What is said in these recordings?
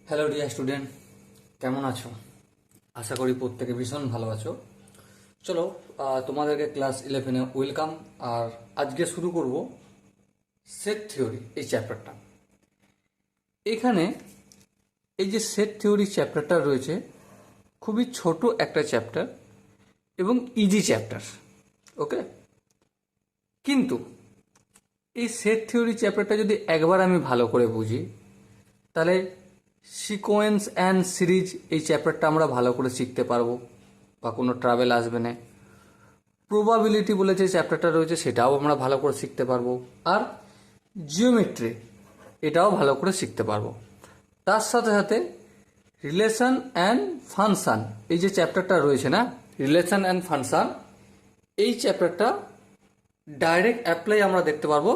Hello dear student, কেমন আছো? আশা করি প্রত্যেকে ভীষণ ভালো আছো। চলো, তোমাদেরকে ক্লাস 11-এ ওয়েলকাম। আর আজকে শুরু করব সেট থিওরি এই চ্যাপ্টারটা। এখানে এই যে সেট থিওরি চ্যাপ্টারটা রয়েছে, খুবই ছোট একটা চ্যাপ্টার এবং ইজি চ্যাপ্টার। ওকে, কিন্তু এই সেট থিওরি চ্যাপ্টারটা যদি একবার আমি ভালো করে বুঝি, তাহলে সিকোয়েন্স অ্যান্ড সিরিজ এই চ্যাপ্টারটা আমরা ভালো করে শিখতে পারবো, বা কোনো ট্রাভেল আসবে না। প্রবাবিলিটি বলে যে চ্যাপ্টারটা রয়েছে সেটাও আমরা ভালো করে শিখতে পারবো, আর জিওমেট্রি এটাও ভালো করে শিখতে পারবো। তার সাথে সাথে রিলেশন অ্যান্ড ফাংশন এই যে চ্যাপ্টারটা রয়েছে না, রিলেশন অ্যান্ড ফাংশন, এই চ্যাপ্টারটা ডাইরেক্ট অ্যাপ্লাই আমরা দেখতে পারবো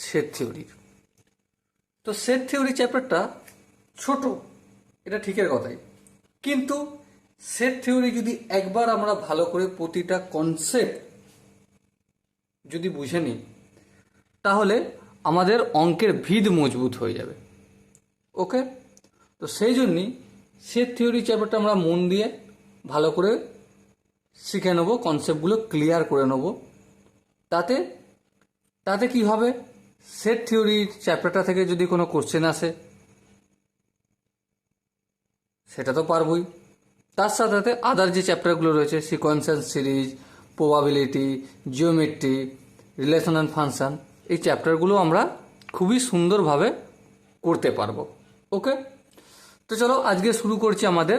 সেট থিওরির। তো সেট থিওরি চ্যাপ্টারটা ছোট, এটা ঠিকের কথাই, কিন্তু সেট থিওরি যদি একবার আমরা ভালো করে প্রতিটা কনসেপ্ট যদি বুঝে নিই, তাহলে আমাদের অঙ্কের ভিত মজবুত হয়ে যাবে। ওকে, তো সেই জন্যই সেট থিওরি চ্যাপ্টারটা আমরা মন দিয়ে ভালো করে শিখে নেবো, কনসেপ্টগুলো ক্লিয়ার করে নেব। তাতে তাতে কি হবে, সেট থিওরি চ্যাপ্টারটা থেকে যদি কোনো কোশ্চেন আসে সেটা তো পারবই। তার সাথে সাথে আদার যে চ্যাপ্টারগুলো রয়েছে, sequence and series, probability, geometry, relation and function, এই চ্যাপ্টারগুলো আমরা খুবই সুন্দরভাবে করতে পারবো। ওকে, তো চলো আজকে শুরু করছি আমাদের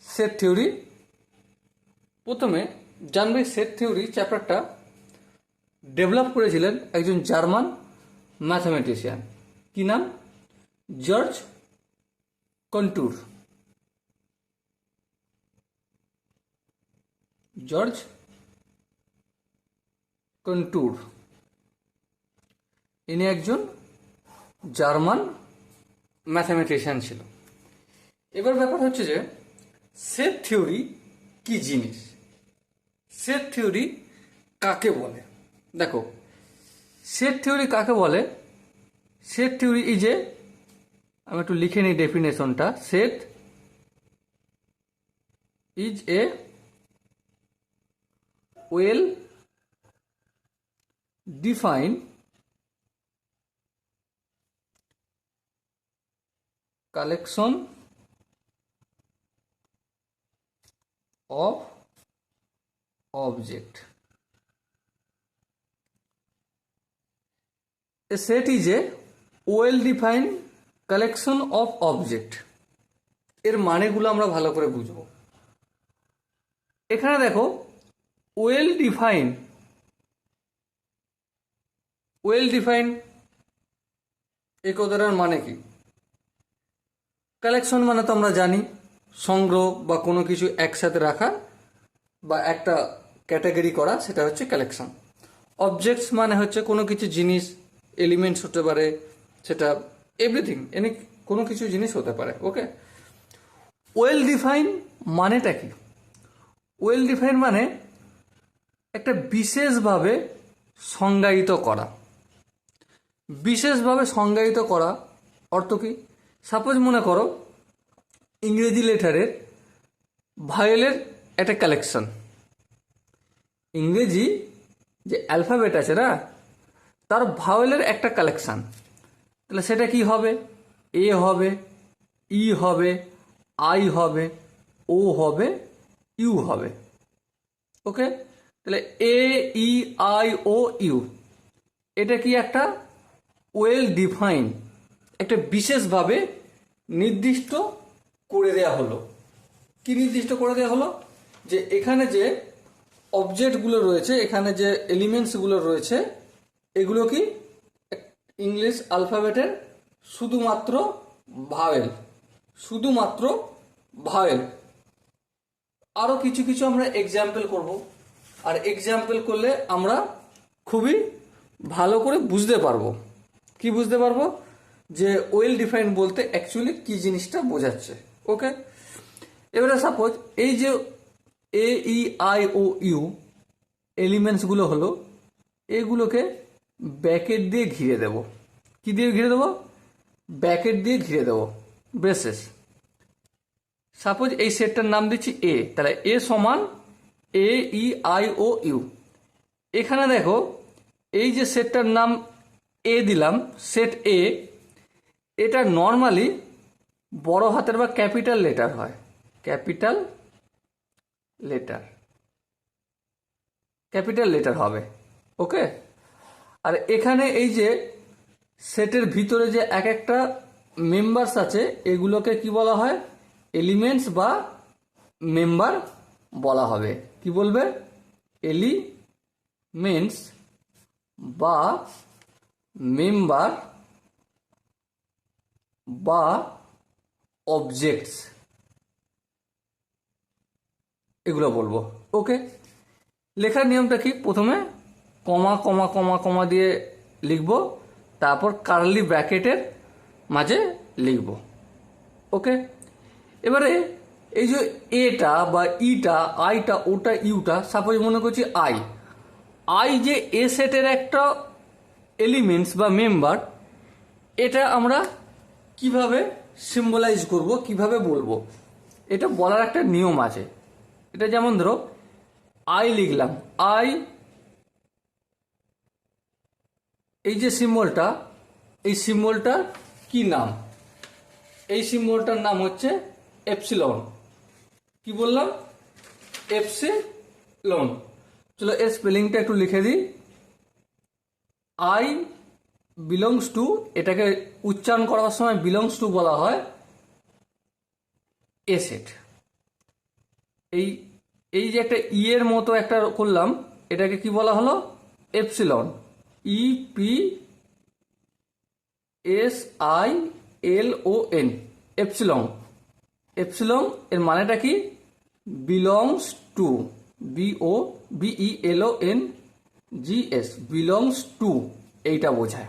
সেট থিওরি। প্রথমে জানবে সেট থিওরি চ্যাপ্টারটা ডেভেলপ করেছিলেন একজন জার্মান ম্যাথামেটিশিয়ান। কি নাম? George contour. জর্জ কন্টুর ইনি একজন জার্মান ম্যাথামেটিশিয়ান ছিল। এবার ব্যাপার হচ্ছে যে সেট থিওরি কি জিনিস, সেট থিওরি কাকে বলে। দেখো, সেট থিওরি কাকে বলে। সেট থিওরি এই যে, আমি একটু লিখে নিই ডেফিনেশনটা। Set is a well defined collection of object. A set is a well defined collection of object. এর মানেগুলো আমরা ভালো করে বুঝবো। এখানে দেখো, ওয়েল ডিফাইন্ড, ওয়েল ডিফাইন্ড এই কথাটার মানে কি? কালেকশন মানে তো আমরা জানি সংগ্রহ বা কোনো কিছু একসাথে রাখা বা একটা ক্যাটাগরি করা, সেটা হচ্ছে কালেকশন। অবজেক্টস মানে হচ্ছে কোনো কিছু জিনিস, এলিমেন্টস হতে পারে, সেটা এভরিথিং, এনি কোনো কিছু জিনিস হতে পারে। ওকে, ওয়েল ডিফাইন মানেটা কি? ওয়েল ডিফাইন মানে একটা বিশেষভাবে সংজ্ঞায়িত করা। বিশেষভাবে সংজ্ঞায়িত করা অর্থ কি? সাপোজ মনে করো ইংরেজি লেটারের ভায়োলের একটা কালেকশন। ইংরেজি যে অ্যালফাবেট আছে না, তার ভাওয়েলের একটা কালেকশন। তাহলে সেটা কি হবে? এ হবে, ই হবে, আই হবে, ও হবে, ইউ হবে। ওকে, তাহলে এ, ই, আই, ও, ইউ, এটা কি একটা ওয়েল ডিফাইন, একটা বিশেষভাবে নির্দিষ্ট করে দেয়া হলো। কি নির্দিষ্ট করে দেওয়া হলো? যে এখানে যে অবজেক্টগুলো রয়েছে, এখানে যে এলিমেন্টসগুলো রয়েছে, এগুলো কি ইংলিশ অ্যালফাবেটের শুধুমাত্র ভাওয়েল, শুধুমাত্র ভাওয়েল। আরও কিছু কিছু আমরা এক্সাম্পল করব, আর এক্সাম্পল করলে আমরা খুবই ভালো করে বুঝতে পারবো। কি বুঝতে পারবো? যে ওয়েল ডিফাইন বলতে অ্যাকচুয়ালি কি জিনিসটা বোঝাচ্ছে। ওকে, এবারে সাপোজ এই যে এ, ই, আই, ও, ইউ এলিমেন্টসগুলো হলো, এগুলোকে ব্যাকেট দিয়ে ঘিরে দেব। কি দিয়ে ঘিরে দেবো? ব্যাকেট দিয়ে ঘিরে দেবো। ব্রেসেস। সাপোজ এই সেটটার নাম দিচ্ছি এ, তাহলে এ সমান এ ই আই ও ইউ। এখানে দেখো এই যে সেটটার নাম এ দিলাম, সেট এ, এটা নর্মালি বড় হাতের বা ক্যাপিটাল লেটার হয়, ক্যাপিটাল লেটার, ক্যাপিটাল লেটার হবে। ওকে, আর এখানে এই যে সেটের ভিতরে যে এক একটা মেম্বার্স আছে, এগুলোকে কি বলা হয়? এলিমেন্টস বা মেম্বার বলা হবে। কি বলবে? এলিমেন্টস বা মেম্বার বা অবজেক্টস, এগুলো বলবো। ওকে, লেখার নিয়মটা কি? প্রথমে কমা কমা কমা কমা দিয়ে লিখবো, তারপর কার্লি ব্র্যাকেটের মাঝে লিখবো। ওকে, এবারে এই যে এটা বা ইটা, আইটা, ওটা, ইউটা, সাপোজ মনে করছি আই, আই যে এ সেটের একটা এলিমেন্টস বা মেম্বার, এটা আমরা কিভাবে সিম্বলাইজ করব, কিভাবে বলবো, এটা বলার একটা নিয়ম আছে। এটা যেমন ধরো আই লিখলাম, আই, এই যে সিম্বলটা, এই সিম্বলটার কি নাম? এই সিম্বলটার নাম হচ্ছে এপসিলন। কি বললাম? এপসিলন। চলো এর স্পেলিংটা একটু লিখে দিই। আই বিলংস টু, এটাকে উচ্চারণ করার সময় বিলংস টু বলা হয় এ সেট। এই এই যে একটা ই এর মতো একটা করলাম, এটাকে কি বলা হলো? Epsilon. E P S I L O N, epsilon. Epsilon এর মানেটা কি? Belongs to, B O B E L O N G S, belongs to, এইটা বোঝায়।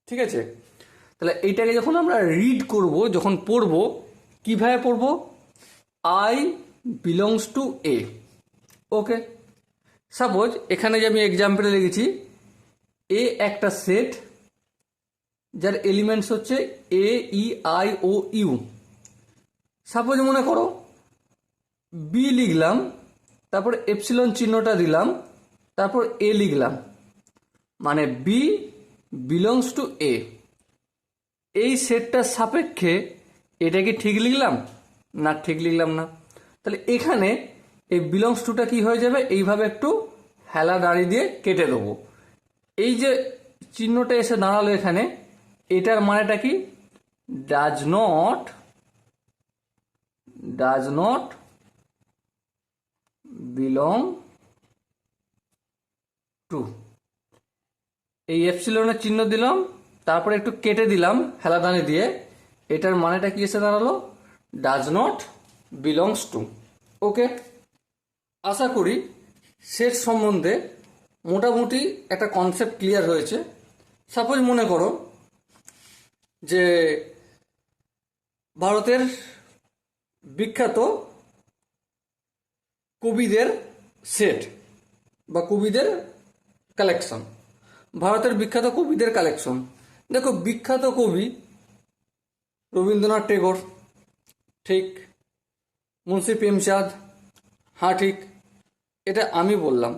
ঠিক আছে, তাহলে এইটাকে যখন আমরা রিড করব, যখন পড়ব, কিভাবে পড়ব? I belongs to A. Okay, suppose এখানে যে আমি এক্সাম্পলে লিখেছি, এ একটা সেট যার এলিমেন্টস হচ্ছে a e i o u. Suppose মনে করো বি লিখলাম, তারপর এপসিলন চিহ্নটা দিলাম, তারপর এ লিখলাম, মানে বি বিলংস টু এ। এই সেটটার সাপেক্ষে এটা কি ঠিক লিখলাম? না, ঠিক লিখলাম না। তাহলে এখানে এই বিলংস টুটা কি হয়ে যাবে? এইভাবে একটু হেলা দাঁড়ি দিয়ে কেটে দেবো। এই যে চিহ্নটা এসে দাঁড়ালো এখানে, এটার মানেটা কি? Does not, does not belong to. এই এপসিলনের চিহ্ন দিলাম, তারপরে একটু কেটে দিলাম হেলাদানি দিয়ে, এটার মানেটা কি এসে দাঁড়ালো? Does not belongs to. Okay, আশা করি সেট সম্বন্ধে মোটামুটি একটা কনসেপ্ট ক্লিয়ার হয়েছে। সাপোজ মনে করো যে ভারতের বিখ্যাত কবিদের সেট বা কবিদের কালেকশন, ভারতের বিখ্যাত কবিদের কালেকশন। দেখো, বিখ্যাত কবি রবীন্দ্রনাথ টেগোর, ঠিক। মুন্সি প্রেমচাঁদ, হ্যাঁ ঠিক। এটা আমি বললাম।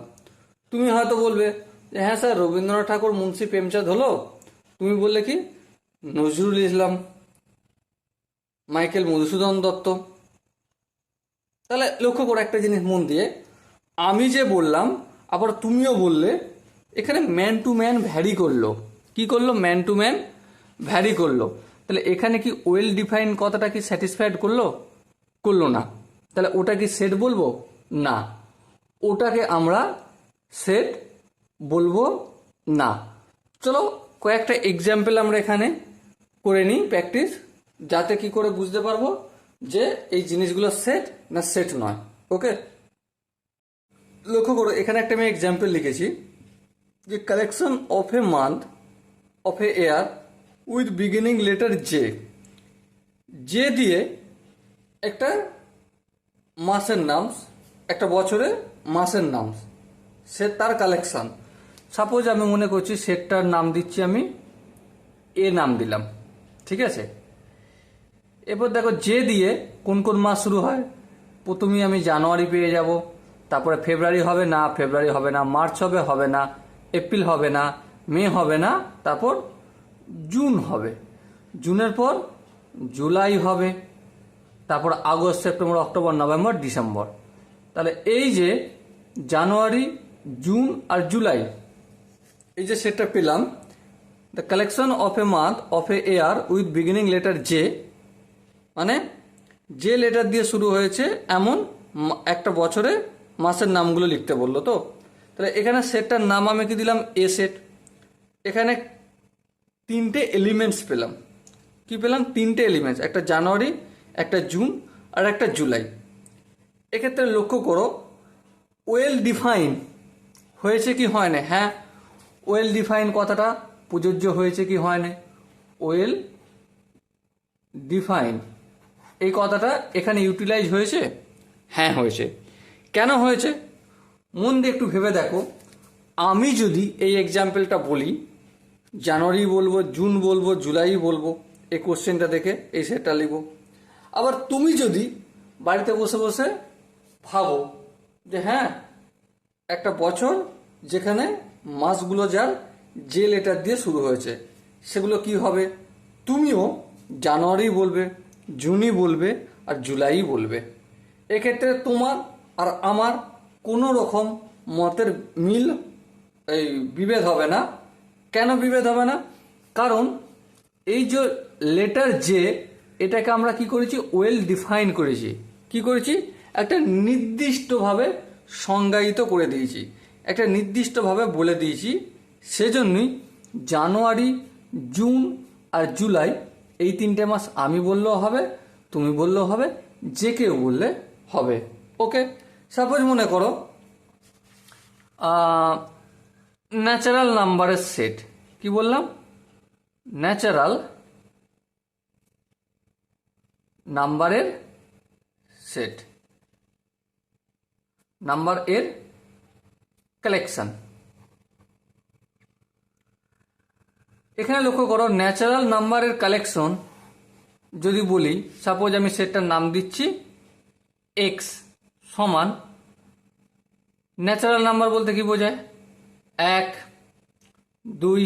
তুমি হয়তো বলবে যে হ্যাঁ স্যার, রবীন্দ্রনাথ ঠাকুর, মুন্সি প্রেমচাঁদ হলো, তুমি বললে কি নজরুল ইসলাম, মাইকেল মধুসূদন দত্ত। তাহলে লক্ষ্য করো একটা জিনিস মন দিয়ে, আমি যে বললাম আবার তুমিও বললে, এখানে ম্যান টু ম্যান ভ্যারি করলো। কি করলো? ম্যান টু ম্যান ভ্যারি করলো। তাহলে এখানে কি ওয়েল ডিফাইন কথাটা কি স্যাটিসফাইড করলো? করলো না। তাহলে ওটা কি সেট বলবো? না, ওটাকে আমরা সেট বলবো না। চলো কয়েকটা এক্সাম্পল আমরা এখানে করে নিই প্র্যাকটিস, যাতে কি করে বুঝতে পারবো যে এই জিনিসগুলো সেট না সেট নয়। ওকে, লক্ষ্য করো এখানে একটা আমি এক্সাম্পল লিখেছি যে collection of a month of A year with beginning letter J. J দিয়ে একটা মাসের নাম, একটা বছরে মাসের নাম, সে তার কালেকশন। সাপোজ আমি মনে করছি সেটটার নাম দিচ্ছি আমি এ, নাম দিলাম। ঠিক আছে, এরপর দেখো যে দিয়ে কোন কোন মাস শুরু হয়। প্রথমেই আমি জানুয়ারি পেয়ে যাব, তারপরে ফেব্রুয়ারি হবে না, ফেব্রুয়ারি হবে না, মার্চ হবে, হবে না, এপ্রিল হবে না, মে হবে না, তারপর জুন হবে, জুনের পর জুলাই হবে, তারপর August, September, October, November, December. তাহলে এই যে জানুয়ারি, জুন আর জুলাই, এই যে সেটটা পেলাম, the collection of a month of A year with beginning letter J, মানে যে লেটার দিয়ে শুরু হয়েছে এমন একটা বছরে মাসের নামগুলো লিখতে বললো। তো তাহলে এখানে সেটটার নাম আমি কি দিলাম, এ সেট। এখানে তিনটে এলিমেন্টস পেলাম। কি পেলাম? তিনটে এলিমেন্টস, একটা জানুয়ারি, একটা জুন আর একটা জুলাই। এক্ষেত্রে লক্ষ্য করো, ওয়েল ডিফাইন হয়েছে কি হয় না? হ্যাঁ, ওয়েল ডিফাইন কথাটা প্রযোজ্য হয়েছে কি হয় না? ওয়েল ডিফাইন এই কথাটা এখানে ইউটিলাইজ হয়েছে? হ্যাঁ হয়েছে। কেন হয়েছে মন দিয়ে একটু ভেবে দেখো। আমি যদি এই এক্সাম্পলটা বলি, জানুয়ারি বলবো, জুন বলবো, জুলাই বলবো, এই কোশ্চেনটা দেখে এই সেটটা লিখবো। আবার তুমি যদি বাড়িতে বসে বসে ভাবো যে হ্যাঁ, একটা বছর যেখানে মাসগুলো যার যে লেটার দিয়ে শুরু হয়েছে সেগুলো কি হবে, তুমিও জানুয়ারি বলবে, জুনই বলবে আর জুলাই বলবে। এক্ষেত্রে তোমার আর আমার কোনো রকম মতের মিল, এই বিভেদ হবে না। কেন বিভেদ হবে না? কারণ এই যে লেটার জে, এটাকে আমরা কি করেছি, ওয়েল ডিফাইন করেছি। কি করেছি? একটা নির্দিষ্টভাবে সংজ্ঞায়িত করে দিয়েছি, একটা নির্দিষ্টভাবে বলে দিয়েছি। সেজন্যই জানুয়ারি, জুন আর জুলাই এই তিনটে মাস আমি বললেও হবে, তুমি বললেও হবে, যে কেউ বললে হবে। ওকে, সাপোজ মনে করো ন্যাচারাল নাম্বারের সেট। কি বললাম? ন্যাচারাল নাম্বারের সেট, নাম্বার এর কালেকশন। এখানে লক্ষ্য করো, ন্যাচারাল নাম্বারের কালেকশন যদি বলি, সাপোজ আমি সেটটার নাম দিচ্ছি এক্স সমান, ন্যাচারাল নাম্বার বলতে কি বোঝায়? 1, 2,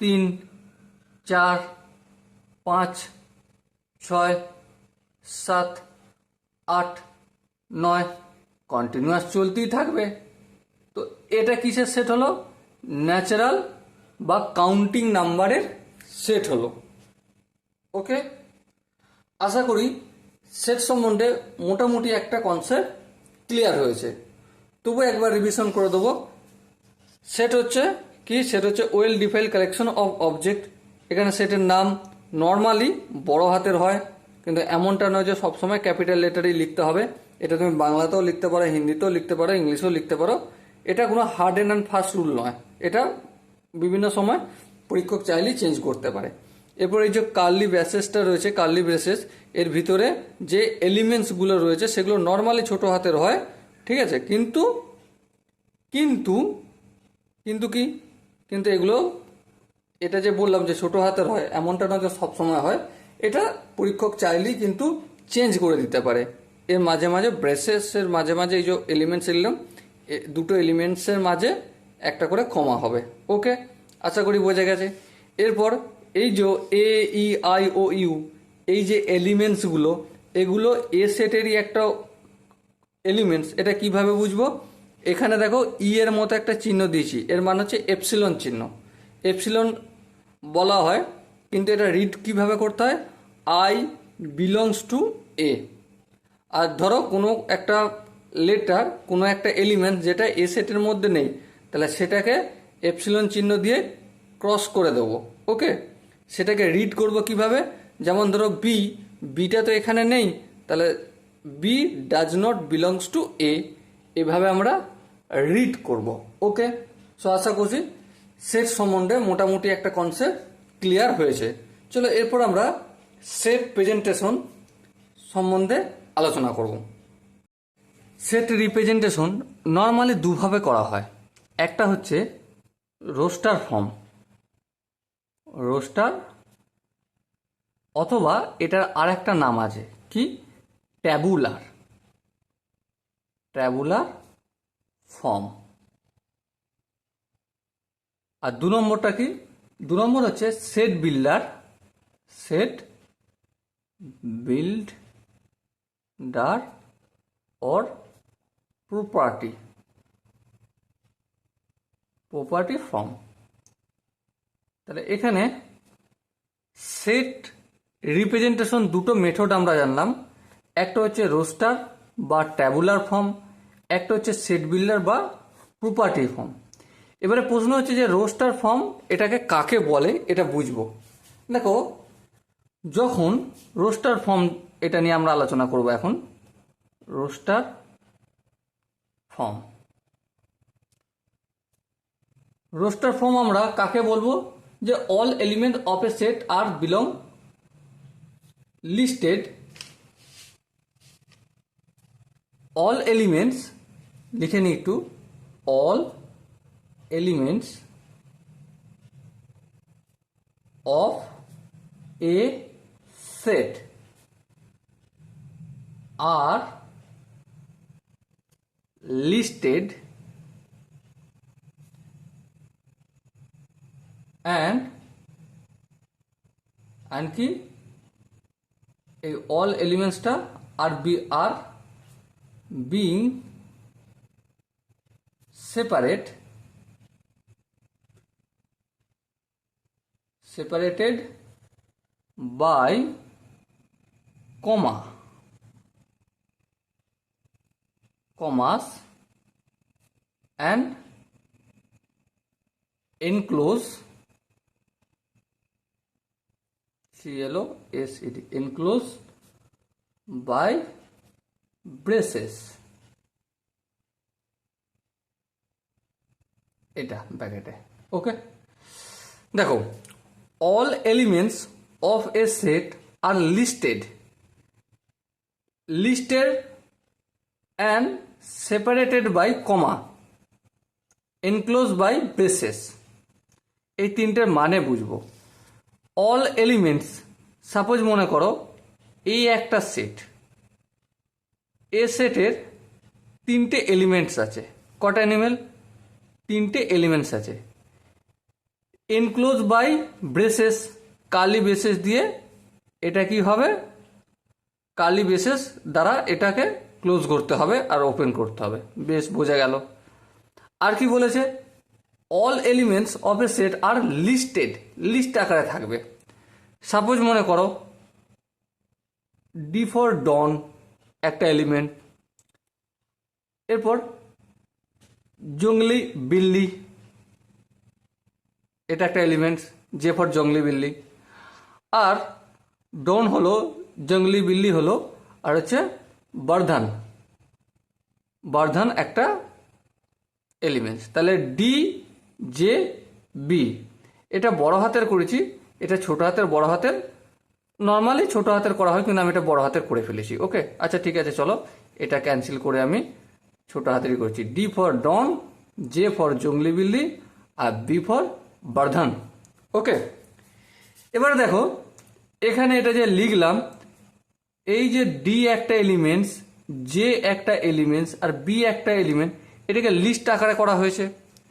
3, 4, 5, 6, 7, 8, 9, কন্টিনিউয়াস চলতেই থাকবে। তো এটা কিসের সেট হলো? ন্যাচারাল বা কাউন্টিং নাম্বারের সেট হলো। ওকে, আশা করি সেট সম্বন্ধে মোটামুটি একটা কনসেপ্ট ক্লিয়ার হয়েছে। তবু একবার রিভিশন করে দেবো। সেট হচ্ছে কি? সেট হচ্ছে well defined collection of object. এখানে সেটের নাম নর্মালি বড় হাতের হয়, কিন্তু এমনটা নয় যে সবসময় ক্যাপিটাল লেটারই লিখতে হবে। এটা তুমি বাংলাতেও লিখতে পারো, হিন্দিতেও লিখতে পারো, ইংলিশেও লিখতে পারো। এটা কোনো হার্ড অ্যান্ড ফাস্ট রুল নয়, এটা বিভিন্ন সময় পরীক্ষক চাইলেই চেঞ্জ করতে পারে। এরপর এই যে কার্লি ব্রেসেসটা রয়েছে, কার্লি ব্রেসেস এর ভিতরে যে এলিমেন্টসগুলো রয়েছে সেগুলো নর্মালি ছোট হাতের হয়, ঠিক আছে? কিন্তু কিন্তু কিন্তু কি, কিন্তু এগুলো, এটা যে বললাম যে ছোট হাতের হয় এমনটা না যে সবসময় হয়, এটা পরীক্ষক চাইলেই কিন্তু চেঞ্জ করে দিতে পারে। এর মাঝে মাঝে ব্রেসেসের মাঝে মাঝে এই যে এলিমেন্টস এলাম, দুটো এলিমেন্টসের মাঝে একটা করে কমা হবে। ওকে, আশা করি বোঝা গেছে। এরপর এই যে এ ই আই ও ইউ, এই যে এলিমেন্টসগুলো, এগুলো এ সেটেরই একটা এলিমেন্টস। এটা কিভাবে বুঝবো? এখানে দেখো ই এর মতো একটা চিহ্ন দিয়েছি, এর মানে হচ্ছে এপসিলন চিহ্ন। এপসিলন বলা হয়, কিন্তু এটা রিড কিভাবে করতে হয়? আই বিলংস টু এ। আর ধরো কোনো একটা লেটার, কোনো একটা এলিমেন্ট যেটা এ সেটের মধ্যে নেই, তাহলে সেটাকে এপসিলন চিহ্ন দিয়ে ক্রস করে দেবো। ওকে, সেটাকে রিড করব কিভাবে? যেমন ধরো বি, বিটা তো এখানে নেই, তাহলে B does not belongs to A, এভাবে আমরা রিড করব। ওকে, সো আশা করছি সেট সম্বন্ধে মোটামুটি একটা কনসেপ্ট ক্লিয়ার হয়েছে। চলো এরপর আমরা সেট প্রেজেন্টেশন সম্বন্ধে আলোচনা করব। সেট রিপ্রেজেন্টেশন নর্মালি দুভাবে করা হয়। একটা হচ্ছে রোস্টার ফর্ম, রোস্টার অথবা এটার আর একটা নাম আছে কি, ট্যাবুলার, ট্যাবুলার ফর্ম। আর 2 নম্বরটা কি, 2 নম্বর হচ্ছে set builder, set builder or property, property form. তাহলে এখানে সেট রিপ্রেজেন্টেশন দুটো মেথড আমরা জানলাম, একটা হচ্ছে রোস্টার বা ট্যাবুলার ফর্ম, একটা হচ্ছে সেট বিল্ডার বা প্রপার্টি ফর্ম। এবারে প্রশ্ন হচ্ছে যে রোস্টার ফর্ম এটাকে কাকে বলে এটা বুঝবো। দেখো, যখন রোস্টার ফর্ম, এটা নিয়ে আমরা আলোচনা করব এখন। রোস্টার ফর্ম, রোস্টার ফর্ম আমরা কাকে বলবো, যে all element of a set are belong listed, all elements, লিখে নিই একটু, all elements of a set are listed and কি এই অল এলিমেন্টসটা are being separated by commas and enclosed, enclosed by braces, এটা ব্র্যাকেটে। ওকে, দেখো, all elements of a set are listed and separated by comma, enclosed by braces, এই তিনটের মানে বুঝবো। অল এলিমেন্টস, সাপোজ মনে করো এই একটা সেট, এ সেটের 3টে এলিমেন্টস আছে। কটা এনিমেল? 3টে এলিমেন্টস আছে। Enclose by braces, curly braces দিয়ে এটা কি হবে, কার্লি ব্রেসেস দ্বারা এটাকে ক্লোজ করতে হবে আর ওপেন করতে হবে। বেশ, বোঝা গেল। আর কি বলেছে, all elements of a set are listed, list আকারে থাকবে। সাপোজ মনে করো ডি ফর ডন একটা এলিমেন্ট, এরপর জঙ্গলি বিল্লি এটা একটা elements, J for jungli billi. আর ডন হলো, জঙ্গলি বিল্লি হলো, আর হচ্ছে বর্ধন একটা এলিমেন্টস। তাহলে ডি জে বি, এটা বড় হাতের করেছি, এটা ছোট হাতের বড় হাতের, নর্মালি ছোট হাতের করা হয় কিন্তু আমি এটা বড় হাতের করে ফেলেছি। ওকে, আচ্ছা ঠিক আছে, চলো এটা ক্যান্সেল করে আমি ছোট হাতেরই করছি। D for Don, J for jungli billi, আর বি ফর বর্ধন। ওকে, এবার দেখো এখানে এটা যে লিখলাম, এই যে ডি একটা এলিমেন্টস, জে একটা এলিমেন্টস আর বি একটা এলিমেন্ট, এটাকে লিস্ট আকারে করা হয়েছে।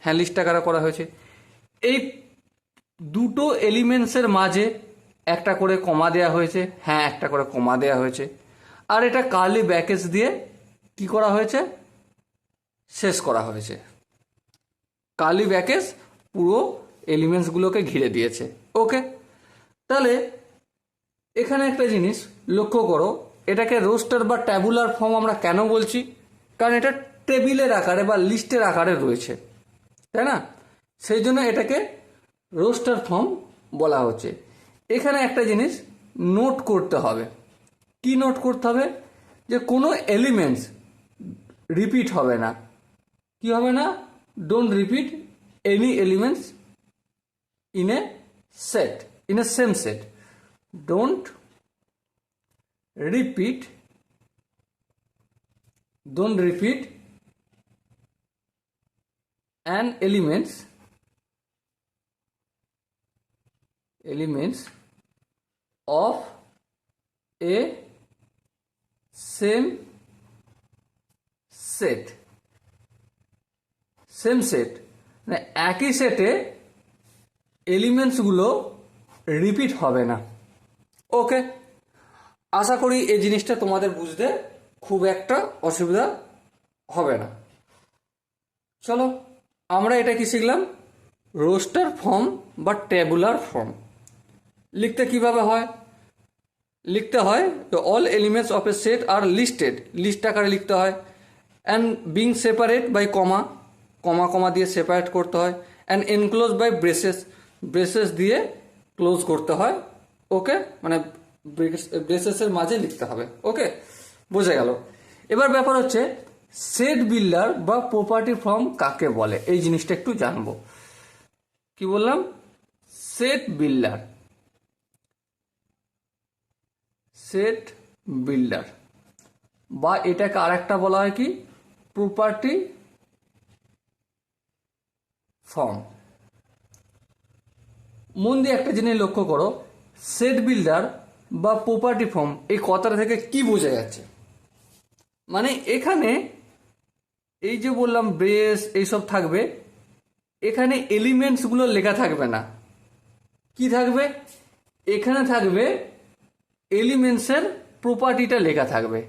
হ্যাঁ, লিস্ট আকারে করা হয়েছে। এই দুটো এলিমেন্টসের মাঝে একটা করে কমা দেওয়া হয়েছে। হ্যাঁ, একটা করে কমা দেওয়া হয়েছে। আর এটা কার্লি ব্র্যাকেটস দিয়ে কি করা হয়েছে, শেষ করা হয়েছে। কার্লি ব্র্যাকেটস পুরো এলিমেন্টসগুলোকে ঘিরে দিয়েছে। ওকে, তাহলে এখানে একটা জিনিস লক্ষ্য করো, এটাকে রোস্টার বা ট্যাবুলার ফর্ম আমরা কেন বলছি, কারণ এটা টেবিলের আকারে বা লিস্টের আকারে রয়েছে, তাই না? সেই জন্য এটাকে রোস্টার ফর্ম বলা হচ্ছে। এখানে একটা জিনিস নোট করতে হবে। কি নোট করতে হবে, যে কোনো এলিমেন্টস রিপিট হবে না। কি হবে না? Don't repeat any elements in a set, in a same set. don't repeat an elements of A same set, same set মানে একই সেটে এলিমেন্টসগুলো রিপিট হবে না। ওকে, আশা করি এই জিনিসটা তোমাদের বুঝতে খুব একটা অসুবিধা হবে না। চলো আমরা এটা কি শিখলাম, রোস্টার ফর্ম বা ট্যাবুলার ফর্ম লিখতে কিভাবে হয়। লিখতে হয় তো all elements of a set are listed, list আকারে লিখতে হয়, and being separate by comma, comma comma দিয়ে সেপারেট করতে হয়, and enclose by braces, braces দিয়ে ক্লোজ করতে হয়। ওকে, মানে ব্রেসেসের মাঝে লিখতে হবে। ওকে, বোঝা গেল। এবার ব্যাপার হচ্ছে সেট বিল্ডার বা প্রপার্টি ফর্ম কাকে বলে, এই জিনিসটা একটু জানবো। কি বললাম, সেট বিল্ডার, সেট বিল্ডার বা এটাকে আরেকটা বলা হয় কি, প্রপার্টি ফর্ম। মন দিয়ে একটা জিনিস লক্ষ্য করো, সেট বিল্ডার বা প্রপার্টি ফর্ম এই কথাটা থেকে কি বোঝা যাচ্ছে। মানে এখানে এই যে বললাম ব্রেস এইসব থাকবে, এখানে এলিমেন্টসগুলো লেখা থাকবে না। কি থাকবে, এখানে থাকবে এলিমেন্টসের প্রপার্টিটা লেখা থাকবে,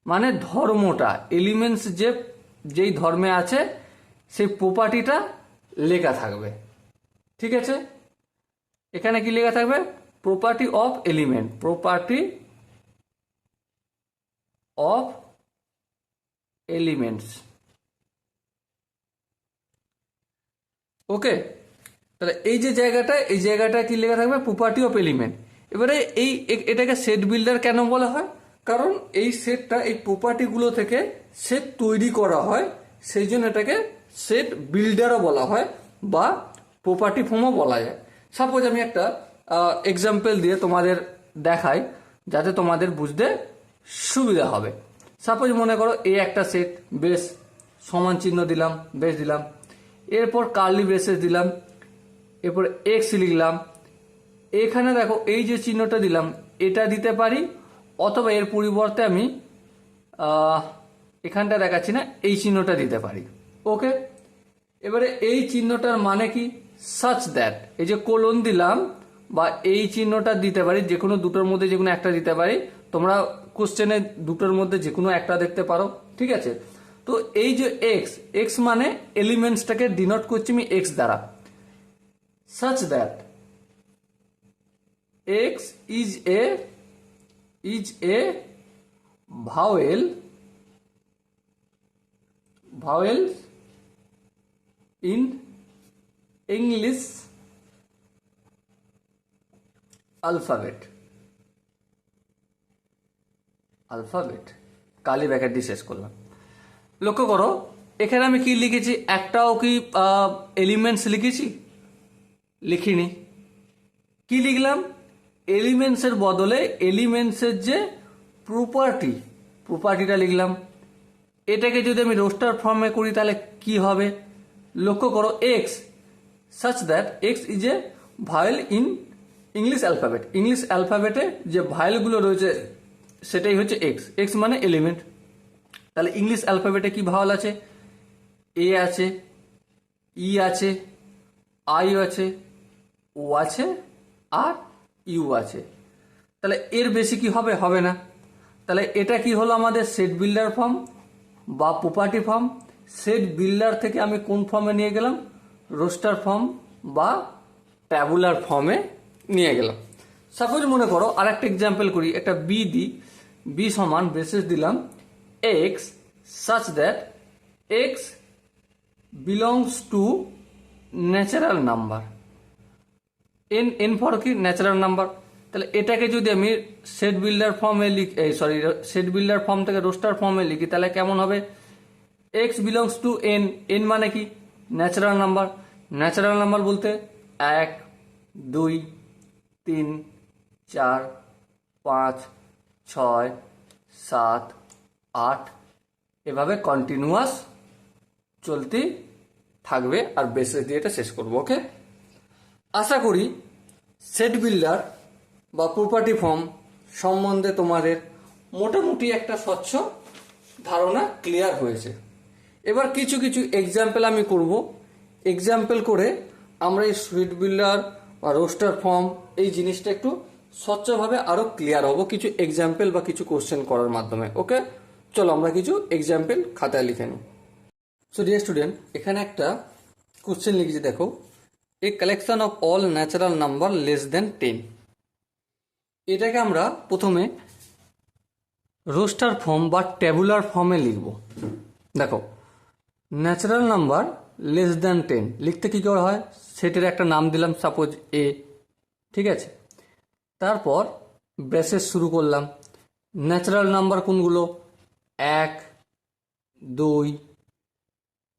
মানে ধর্মটা, এলিমেন্টস যেই ধর্মে আছে সেই প্রপার্টিটা লেখা থাকবে। ঠিক আছে, এখানে কি লেখা থাকবে, property of element, property of elements. Okay, তাহলে এই যে জায়গাটা, এই জায়গাটা কি লেখা থাকবে, প্রপার্টি অফ এলিমেন্ট। এবারে এটাকে সেট বিল্ডার কেন বলা হয়, কারণ এই সেটটা এই প্রপার্টিগুলো থেকে সেট তৈরি করা হয়, সেই জন্য এটাকে সেট বিল্ডারও বলা হয় বা প্রপার্টি ফর্মও বলা যায়। সাপোজ আমি একটা এক্সাম্পল দিয়ে তোমাদের দেখাই যাতে তোমাদের বুঝতে সুবিধা হবে। সাপোজ মনে করো এই একটা সেট, বেশ সমান চিহ্ন দিলাম, বেশ দিলাম, এরপর কার্লি ব্রেসেস দিলাম, এরপর এক্স লিখলাম। এখানে দেখো এই যে চিহ্নটা দিলাম এটা দিতে পারি, অথবা এর পরিবর্তে আমি এখানটা দেখাচ্ছি না, এই চিহ্নটা দিতে পারি। ওকে, এবারে এই চিহ্নটার মানে কি, সাচ দ্যাট, এই যে কোলন দিলাম বা এই চিহ্নটা দিতে পারি, যে কোনো দুটোর মধ্যে যে কোনো একটা দিতে পারি। তোমরা কোশ্চেনে দুটোর মধ্যে যে কোনো একটা দেখতে পারো। ঠিক আছে, তো এই যে এক্স, এক্স মানে এলিমেন্টসটাকে ডিনোট করছি আমি এক্স দ্বারা। such that x is a vowel in English alphabet, Kali bracket দিয়ে শেষ করলাম। লক্ষ্য করো এখানে আমি কি লিখেছি, একটাও কি এলিমেন্টস লিখেছি, লিখিনি। কি লিখলাম, এলিমেন্টসের বদলে এলিমেন্টসের যে প্রপার্টিটা লিখলাম। এটাকে যদি আমি রোস্টার ফর্মে করি তাহলে কি হবে, লক্ষ্য করো x, such that x is a vowel in English alphabet, English অ্যালফাবেটে যে ভায়েলগুলো রয়েছে সেটাই হচ্ছে এক্স, এক্স মানে এলিমেন্ট। তাহলে ইংলিশ অ্যালফাবেটে কি ভাওয়াল আছে, এ আছে, ই আছে, আই আছে, ও আছে, আর ইউ আছে। তাহলে এর বেশি কি হবে, হবে না। তাহলে এটা কি হলো আমাদের সেট বিল্ডার ফর্ম বা প্রপার্টি ফর্ম। সেট বিল্ডার থেকে আমি কোন ফর্মে নিয়ে গেলাম, রোস্টার ফর্ম বা ট্যাবুলার ফর্মে নিয়ে গেলাম। সাপোজ মনে করো আর একটা এক্সাম্পল করি, একটা বি দিই, বি সমান ব্রেসেস দিলাম x such that x belongs to natural number, N for কি ন্যাচারাল নাম্বার। তাহলে এটাকে যদি আমি সেট বিল্ডার ফর্মে সেট বিল্ডার ফর্ম থেকে রোস্টার ফর্মে লিখি তাহলে কেমন হবে, x belongs to N, N মানে কি ন্যাচারাল নাম্বার। ন্যাচারাল নাম্বার বলতে 1 2 3 4 5 6 7 8 এভাবে কন্টিনিউয়াস চলতে থাকবে, আর বেসিস দিয়ে এটা শেষ করবো। ওকে, আশা করি সেট বিল্ডার বা প্রপার্টি ফর্ম সম্বন্ধে তোমাদের মোটামুটি একটা স্বচ্ছ ধারণা ক্লিয়ার হয়েছে। এবার কিছু কিছু এক্সাম্পল আমি করব। এক্সাম্পল করে আমরা এই সুইট বিল্ডার বা রোস্টার ফর্ম এই জিনিসটা একটু স্বচ্ছভাবে আরও ক্লিয়ার হব কিছু এক্সাম্পল বা কিছু কোশ্চেন করার মাধ্যমে। ওকে, চলো আমরা কিছু এক্সাম্পল খাতায় লিখে নিই। সো ডিয়ার স্টুডেন্ট, এখানে একটা কোশ্চেন লিখেছি, দেখো, a collection of all natural number less than 10। এটাকে আমরা প্রথমে রোস্টার ফর্ম বা ট্যাবুলার ফর্মে লিখব। দেখো, ন্যাচারাল নাম্বার লেস দ্যান 10 লিখতে কী করে হয়, সেটার একটা নাম দিলাম, সাপোজ এ, ঠিক আছে। তারপর ব্রেসেস শুরু করলাম। ন্যাচারাল নাম্বার কোনগুলো, 1, 2,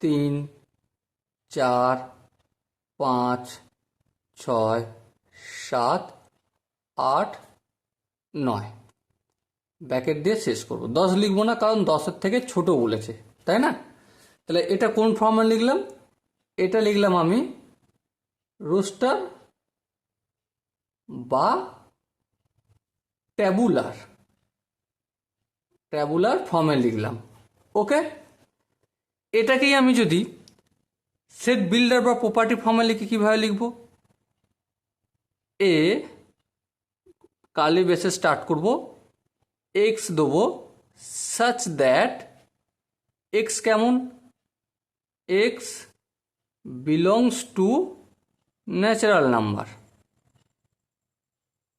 3, 4, 5, 6, 7, 8, 9, ব্র্যাকেট দিয়ে শেষ করব। 10 লিখবো না, কারণ 10-এর থেকে ছোট বলেছে, তাই না? তাহলে এটা কোন ফর্মে লিখলাম, এটা লিখলাম আমি রোস্টার বা ট্যাবুলার ফর্মে লিখলাম। ওকে, এটাকেই আমি যদি সেট বিল্ডার বা প্রপার্টি ফর্মে লিখি, কীভাবে লিখব, এ কার্লি ব্রেসেস স্টার্ট করব, এক্স দেবো সাচ দ্যাট, এক্স কেমন, x belongs to natural number,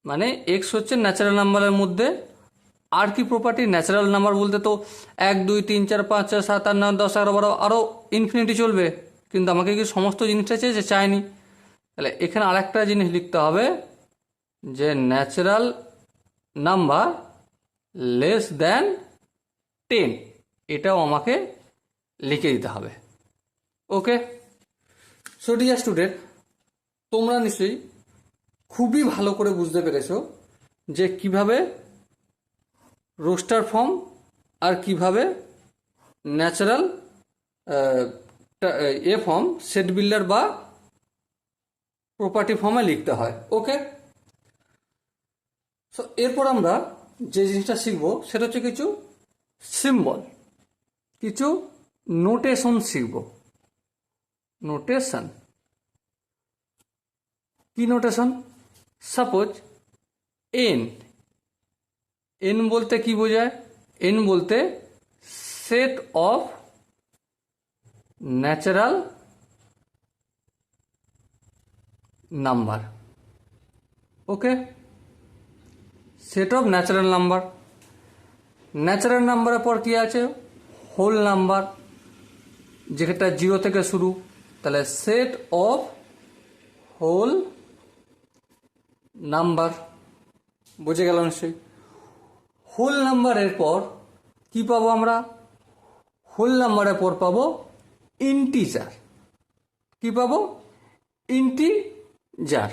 মানে এক্স হচ্ছে ন্যাচারাল নাম্বারের মধ্যে আর কি প্রপার্টি, ন্যাচারাল নাম্বার বলতে তো 1, 2, 3, 4, 5, 6, 7, 8, 9, 10, 11, 12 আরও ইনফিনিটি চলবে, কিন্তু আমাকে কি সমস্ত জিনিসটা চেয়েছে, চায়নি। তাহলে এখানে আরেকটা জিনিস লিখতে হবে যে ন্যাচারাল নাম্বার লেস দ্যান 10, এটাও আমাকে লিখে দিতে হবে। ওকে, সো ডিয়ার স্টুডেন্ট, তোমরা নিশ্চয়ই খুবই ভালো করে বুঝতে পেরেছো যে কিভাবে রোস্টার ফর্ম আর কিভাবে ন্যাচারাল এ ফর্ম সেট বিল্ডার বা প্রপার্টি ফর্মে লিখতে হয়। ওকে, সো এরপর আমরা যে জিনিসটা শিখব সেটা হচ্ছে কিছু সিম্বল, কিছু নোটেশন শিখব। নোটেশন কি, নোটেশন, সাপোজ এন, এন বলতে কি বোঝায়, এন বলতে set of natural number. Okay, set of natural number. Natural নাম্বারের পর কি আছে, হোল নাম্বার, যেটা 0 থেকে শুরু, তাহলে সেট অফ হোল নাম্বার, বুঝে গেল নিশ্চয়ই। হোল নাম্বারের পর কি পাবো আমরা, হোল নাম্বারের পর পাবো ইন্টিজার। কি পাবো, ইন্টিজার।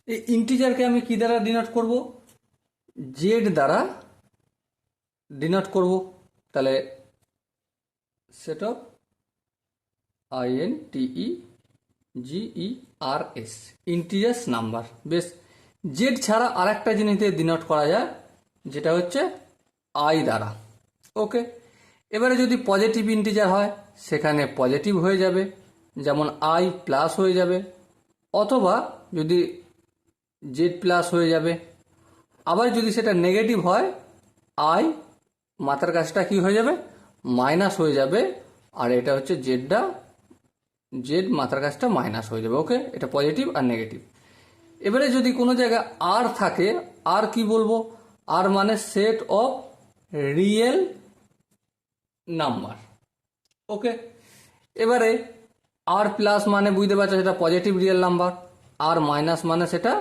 এই ইন্টিজারকে আমি কি দ্বারা ডিনোট করব, জেড দ্বারা ডিনোট করব। তাহলে set of INTEGERS, integers number. বেশ, জেড ছাড়া আর একটা জিনিস দিয়ে ডিনোট করা যায়, যেটা হচ্ছে আই দ্বারা। ওকে, এবারে যদি পজিটিভ ইন্টিজার হয় সেখানে পজিটিভ হয়ে যাবে, যেমন আই প্লাস হয়ে যাবে, অথবা যদি জেড প্লাস হয়ে যাবে। আবার যদি সেটা নেগেটিভ হয়, আই মাথার কাছটা কি হয়ে যাবে, মাইনাস হয়ে যাবে, আর এটা হচ্ছে জেডটা, জেড মাথার কাছটা মাইনাস হয়ে যাবে। ওকে, এটা পজিটিভ আর নেগেটিভ। এবারে যদি কোনো জায়গায় আর থাকে, আর কি বলবো, আর মানে সেট অফ রিয়েল নাম্বার। ওকে, এবারে আর প্লাস মানে বুঝতে পারছো সেটা পজিটিভ রিয়েল নাম্বার, আর মাইনাস মানে সেটা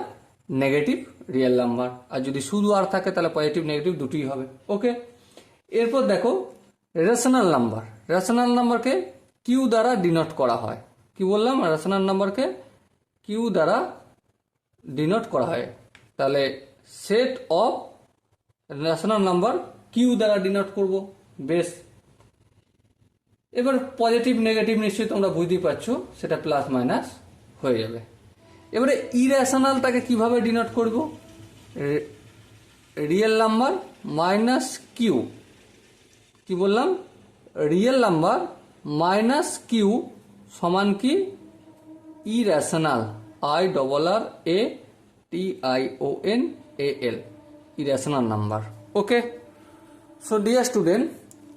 নেগেটিভ রিয়েল নাম্বার। আর যদি শুধু আর থাকে তাহলে পজিটিভ নেগেটিভ দুটোই হবে। ওকে, এরপর দেখো রেশনাল নাম্বার। রেশনাল নাম্বারকে কিউ দ্বারা ডিনোট করা হয়। কি বললাম, রেশনাল নাম্বারকে কিউ দ্বারা ডিনোট করা হয়। তাহলে set of rational number Q দ্বারা ডিনোট করব। বেশ, এবার পজিটিভ নেগেটিভ নিশ্চয়ই তোমরা বুঝতেই পারছো, সেটা প্লাস মাইনাস হয়ে যাবে। এবারে ইরেশনালটাকে কিভাবে ডিনোট করব, রিয়েল নাম্বার মাইনাস কিউ, কি বললাম, রিয়েল নাম্বার মাইনাস কিউ সমান কি, ইরেশনাল, IRRATIONAL, ইরেশনাল নাম্বার। ওকে, সো ডিয়ার স্টুডেন্ট,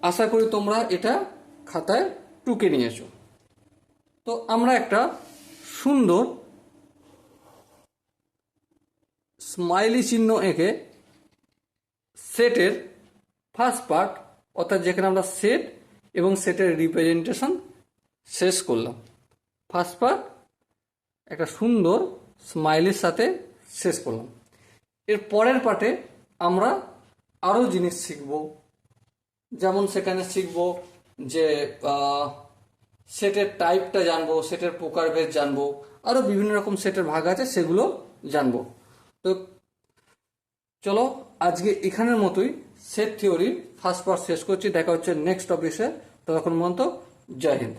আশা করি তোমরা এটা খাতায় টুকে নিয়েছো। তো আমরা একটা সুন্দর স্মাইলি চিহ্ন এঁকে সেটের ফার্স্ট পার্ট, অর্থাৎ যেখানে আমরা সেট এবং সেটের রিপ্রেজেন্টেশন শেষ করলাম। ফার্স্ট পার্ট একটা সুন্দর স্মাইলির সাথে শেষ করলাম। এর পরের পার্টে আমরা আরও জিনিস শিখব, যেমন সেখানে শিখব যে সেটের টাইপটা জানবো, সেটের প্রকারভেদ জানবো, আরও বিভিন্ন রকম সেটের ভাগ আছে সেগুলো জানবো। তো চলো আজকে এখানের মতোই সেট থিওরি ফার্স্ট পার্ট শেষ করছি। দেখা হচ্ছে নেক্সট টপিকে, ততক্ষণ পর্যন্ত জয় হিন্দ।